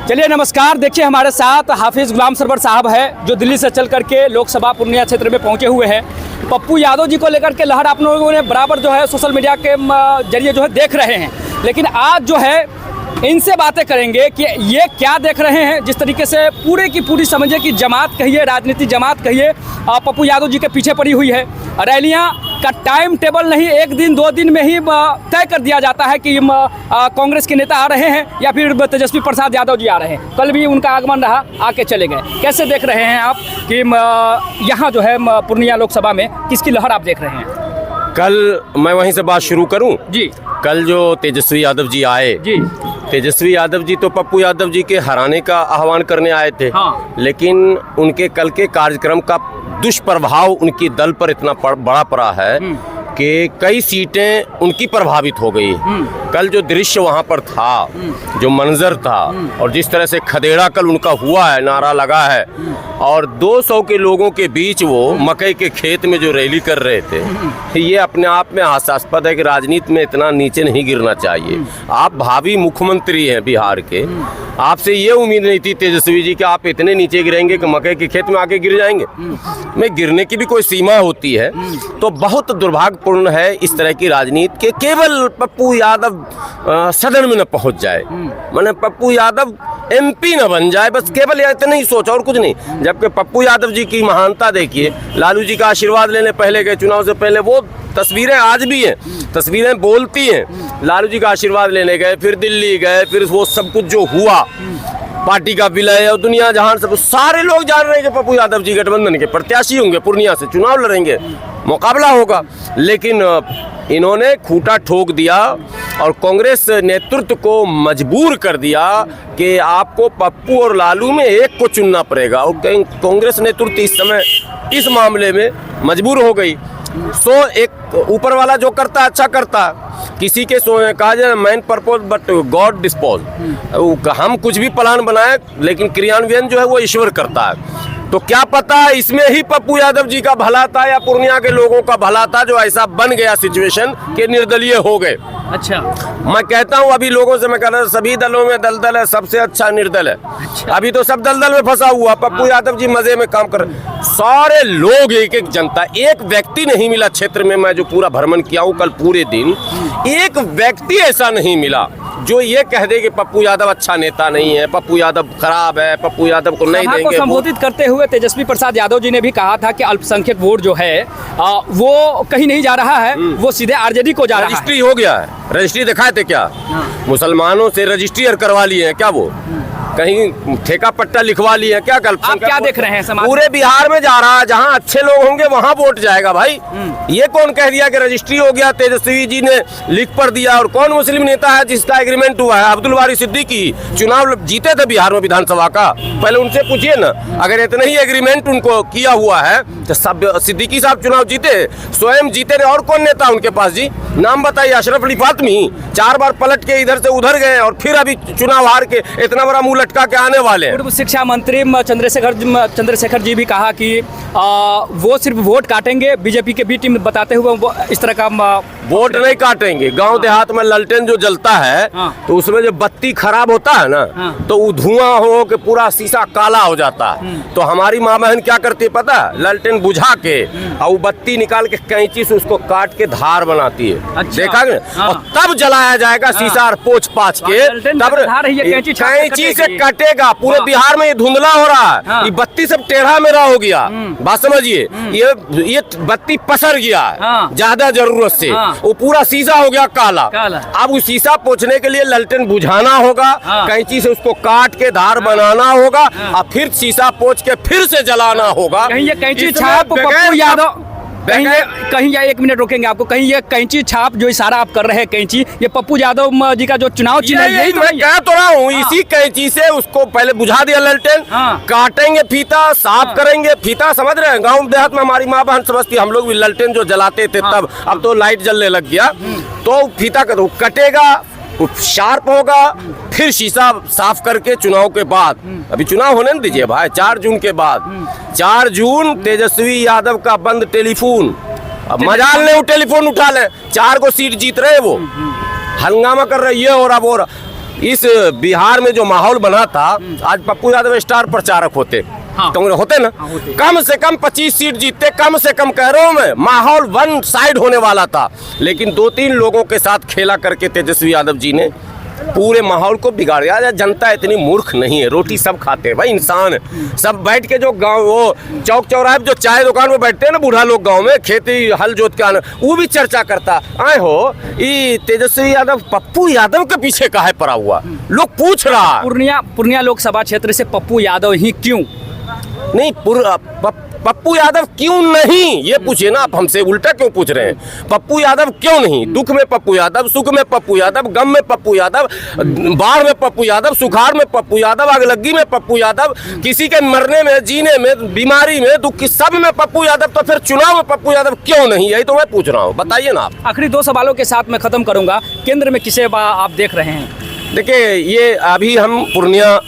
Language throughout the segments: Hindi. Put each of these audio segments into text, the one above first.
चलिए नमस्कार। देखिए हमारे साथ हाफिज गुलाम सरवर साहब है जो दिल्ली से चल करके लोकसभा पूर्णिया क्षेत्र में पहुंचे हुए हैं। पप्पू यादव जी को लेकर के लहर आप लोगों ने बराबर जो है सोशल मीडिया के जरिए जो है देख रहे हैं, लेकिन आज जो है इनसे बातें करेंगे कि ये क्या देख रहे हैं। जिस तरीके से पूरे की पूरी समझिए कि जमात कहिए, राजनीति जमात कहिए, पप्पू यादव जी के पीछे पड़ी हुई है। रैलियां का टाइम टेबल नहीं, एक दिन दो दिन में ही तय कर दिया जाता है कि कांग्रेस के नेता आ रहे हैं या फिर तेजस्वी प्रसाद यादव जी आ रहे हैं। कल भी उनका आगमन रहा, आके चले गए। कैसे देख रहे हैं आप कि यहाँ जो है पूर्णिया लोकसभा में किसकी लहर आप देख रहे हैं? कल मैं वहीं से बात शुरू करूं जी। कल जो तेजस्वी यादव जी आए जी, तेजस्वी यादव जी तो पप्पू यादव जी के हराने का आह्वान करने आए थे। हाँ। लेकिन उनके कल के कार्यक्रम का दुष्प्रभाव उनकी दल पर इतना बड़ा पड़ा है कि कई सीटें उनकी प्रभावित हो गई। कल जो दृश्य वहाँ पर था, जो मंजर था और जिस तरह से खदेड़ा कल उनका हुआ है, नारा लगा है और 200 के लोगों के बीच वो मकई के खेत में जो रैली कर रहे थे, ये अपने आप में हास्यास्पद है कि राजनीति में इतना नीचे नहीं गिरना चाहिए। आप भावी मुख्यमंत्री हैं बिहार के, आपसे ये उम्मीद नहीं थी तेजस्वी जी कि आप इतने नीचे गिरेंगे कि मकई के खेत में आके गिर जाएंगे। में गिरने की भी कोई सीमा होती है। तो बहुत दुर्भाग्यपूर्ण है इस तरह की राजनीति के केवल पप्पू यादव सदन में न पहुंच जाए, माने पप्पू यादव एमपी न बन जाए, बस केवल इतना ही सोच और कुछ नहीं। जबकि पप्पू यादव जी की महानता देखिए, लालू जी का आशीर्वाद लेने पहले गए चुनाव से पहले, वो तस्वीरें आज भी हैं, तस्वीरें बोलती हैं। लालू जी का आशीर्वाद लेने गए, फिर दिल्ली गए, फिर वो सब कुछ जो हुआ, पार्टी का विलय और दुनिया जहान सब सारे लोग जान रहे हैं कि पप्पू यादव जी गठबंधन के प्रत्याशी होंगे, पूर्णिया से चुनाव लड़ेंगे, मुकाबला होगा। लेकिन इन्होंने खूंटा ठोक दिया और कांग्रेस नेतृत्व को मजबूर कर दिया कि आपको पप्पू और लालू में एक को चुनना पड़ेगा। और कांग्रेस नेतृत्व इस समय इस मामले में मजबूर हो गई। सो एक ऊपर वाला जो करता अच्छा करता, किसी के कहा जाए man propose but God dispose. हम कुछ भी प्लान बनाए लेकिन क्रियान्वयन जो है वो ईश्वर करता है। तो क्या पता इसमें ही पप्पू यादव जी का भला था या पूर्णिया के लोगों का भला था, जो ऐसा बन गया सिचुएशन कि निर्दलीय हो गए। अच्छा, मैं कहता हूँ अभी लोगों से मैं कह रहा हूँ सभी दलों में दलदल है, सबसे अच्छा निर्दल है। अच्छा। अभी तो सब दलदल में फंसा हुआ, पप्पू यादव जी मजे में काम कर रहे। सारे लोग एक एक जनता, एक व्यक्ति नहीं मिला क्षेत्र में। मैं जो पूरा भ्रमण किया हूँ कल पूरे दिन, एक व्यक्ति ऐसा नहीं मिला जो ये कह दे कि पप्पू यादव अच्छा नेता नहीं है, पप्पू यादव खराब है, पप्पू यादव को नहीं देंगे। संबोधित करते हुए तेजस्वी प्रसाद यादव जी ने भी कहा था कि अल्पसंख्यक वोट जो है वो कहीं नहीं जा रहा है, वो सीधे आरजेडी को जा रहा है। रजिस्ट्री हो गया है, रजिस्ट्री दिखाए थे क्या? मुसलमानों से रजिस्ट्री करवा लिए हैं क्या? वो कहीं ठेका पट्टा लिखवा लिए हैं क्या? आप क्या देख रहे हैं समाज? पूरे बिहार में जा रहा है, जहां अच्छे लोग होंगे वहां वोट जाएगा भाई। ये कौन कह दिया कि रजिस्ट्री हो गया? तेजस्वी जी ने लिख पढ़ दिया। और कौन मुस्लिम नेता है जिसका एग्रीमेंट हुआ है? अब्दुल बारी सिद्दीकी चुनाव जीते थे बिहार में विधानसभा का, पहले उनसे पूछिए ना। अगर इतना ही एग्रीमेंट उनको किया हुआ है तो सब सिद्दीकी साहब चुनाव जीते, स्वयं जीते रहे। और कौन नेता उनके पास जी? नाम बताइए। अशरफ अली फातमी 4 बार पलट के इधर से उधर गए और फिर अभी चुनाव हार के इतना बड़ा मुंह लटका के आने वाले हैं। पूर्व शिक्षा मंत्री चंद्रशेखर जी भी कहा कि वो सिर्फ वोट काटेंगे, बीजेपी के बी टीम बताते हुए इस तरह का वोट नहीं काटेंगे। गांव देहात में ललटेन जो जलता है तो उसमें जो बत्ती खराब होता है ना, तो वो धुआं हो के पूरा शीशा काला हो जाता है। तो हमारी माँ बहन क्या करती है पता है? ललटेन बुझा के और वो बत्ती निकाल के कैंची से उसको काट के धार बनाती है। अच्छा। देखा और तब जलाया जाएगा शीशा पोछ पाछ के, तब कैंची से कटेगा। पूरे बिहार में ये धुंधला हो रहा है, ये बत्ती सब टेढ़ा मेढ़ा हो गया। बात समझिए, ये बत्ती पसर गया है ज्यादा जरूरत से, वो पूरा शीशा हो गया काला। अब उस शीशा पोछने के लिए ललटेन बुझाना होगा, कैंची से उसको काट के धार बनाना होगा और फिर शीशा पोछ के फिर से जलाना होगा। कहीं ये कैंची छाप पप्पू यादव, कहीं या 1 मिनट रोकेंगे आपको, कहीं ये कैंची छाप जो इशारा आप कर रहे हैं कैंची, ये पप्पू यादव जी का जो चुनाव चिन्ह है, यही तो मैं कह तो रहा हूँ। इसी कैंची से उसको पहले बुझा दिया ललटेन, काटेंगे फीता, साफ करेंगे फीता। समझ रहे हैं? गाँव देहात में हमारी माँ बहन समझती, हम लोग भी ललटेन जो जलाते थे तब, अब तो लाइट जलने लग गया। तो फीता कटेगा, शार्प होगा, फिर शीशा साफ करके चुनाव के बाद, अभी चुनाव होने न दीजिए भाई, 4 जून के बाद, 4 जून तेजस्वी यादव का बंद टेलीफोन। अब मजाल नहीं, वो टेलीफोन उठा ले, 4 को सीट जीत रहे, वो हंगामा कर रहे, ये हो रहा वो हो रहा। इस बिहार में जो माहौल बना था, आज पप्पू यादव स्टार प्रचारक होते, हाँ। कांग्रेस होते ना, हाँ, होते। कम से कम 25 सीट जीतते, कम से कम कह रहा हूं मैं, माहौल वन साइड होने वाला था। लेकिन 2-3 लोगों के साथ खेला करके तेजस्वी यादव जी ने पूरे माहौल को बिगाड़ दिया। जनता इतनी मूर्ख नहीं है, रोटी सब खाते हैं भाई, इंसान सब बैठ के जो गांव वो चौक चौराहे जो चाय दुकान में बैठते हैं ना बूढ़ा लोग, गांव में खेती हल जोत के आना, वो भी चर्चा करता आए हो ये तेजस्वी यादव पप्पू यादव के पीछे काहे पड़ा हुआ, लोग पूछ रहा। पूर्णिया लोकसभा क्षेत्र से पप्पू यादव ही क्यों नहीं, पप्पू यादव क्यों नहीं, ये पूछिए ना आप हमसे, उल्टा क्यों पूछ रहे हैं? पप्पू यादव क्यों नहीं? दुख में पप्पू यादव, सुख में पप्पू यादव, गम में पप्पू यादव, बाढ़ में पप्पू यादव, सुखाड़ में पप्पू यादव, आगलगी में पप्पू यादव, किसी के मरने में, जीने में, बीमारी में, दुख की सब में पप्पू यादव, तो फिर चुनाव में पप्पू यादव क्यों नहीं? यही तो मैं पूछ रहा हूँ, बताइए ना आप। आखिरी 2 सवालों के साथ मैं खत्म करूंगा। केंद्र में किसे आप देख रहे हैं? देखिए, ये अभी हम पूर्णिया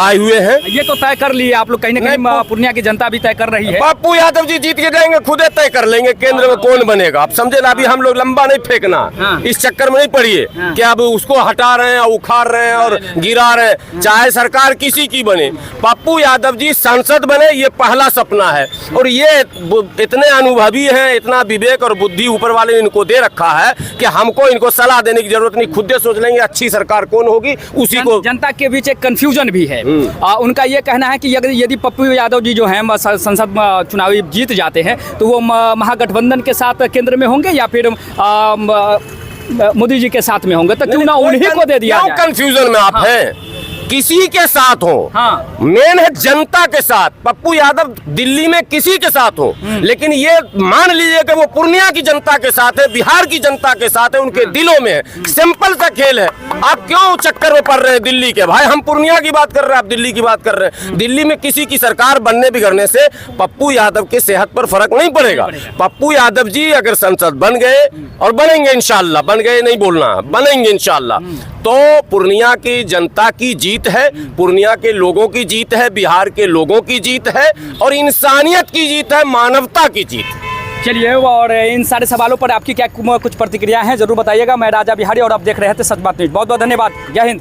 आए हुए हैं, ये तो तय कर लिए आप लोग, कहीं ना कहीं पूर्णिया की जनता भी तय कर रही है। पप्पू यादव जी जीत के जाएंगे, खुदे तय कर लेंगे केंद्र में कौन बनेगा। आप समझे ना, अभी हम लोग लंबा नहीं फेंकना, हाँ। इस चक्कर में नहीं पड़िए कि अब उसको हटा रहे हैं, उखाड़ रहे हैं और गिरा रहे हैं। चाहे सरकार किसी की बने, पप्पू यादव जी सांसद बने, ये पहला सपना है। और ये इतने अनुभवी हैं, इतना विवेक और बुद्धि ऊपर वाले ने इनको दे रखा है कि हमको इनको सलाह देने की जरूरत नहीं, खुद सोच लेंगे अच्छी सरकार कौन होगी उसी को। जनता के बीच एक कंफ्यूजन भी है। उनका ये कहना है कि यदि पप्पू यादव जी जो हैं संसद चुनावी जीत जाते हैं तो वो महागठबंधन के साथ केंद्र में होंगे या फिर मोदी जी के साथ में होंगे, तो क्यों ना उन्हीं को दे दिया जाए। कंफ्यूजन में आप हैं, किसी के साथ हो, हाँ। मेन है जनता के साथ। पप्पू यादव दिल्ली में किसी के साथ हो, लेकिन ये मान लीजिए कि वो पूर्णिया की जनता के साथ है, बिहार की जनता के साथ है, उनके दिलों में है। सिंपल सा खेल है। आप क्यों चक्कर में पड़ रहे हैं दिल्ली के? भाई हम पूर्णिया की बात कर रहे हैं, आप दिल्ली की बात कर रहे हैं। दिल्ली में किसी की सरकार बनने बिगड़ने से पप्पू यादव के सेहत पर फर्क नहीं पड़ेगा। पप्पू यादव जी अगर संसद बन गए, और बनेंगे इंशाल्लाह, बन गए नहीं बोलना, बनेंगे इंशाल्लाह, तो पूर्णिया की जनता की जीत है, पूर्णिया के लोगों की जीत है, बिहार के लोगों की जीत है, और इंसानियत की जीत है, मानवता की जीत। चलिए, और इन सारे सवालों पर आपकी क्या कुछ प्रतिक्रिया है जरूर बताइएगा। मैं राजा बिहारी और आप देख रहे थे सच बात न्यूज़। बहुत बहुत धन्यवाद। जय हिंद।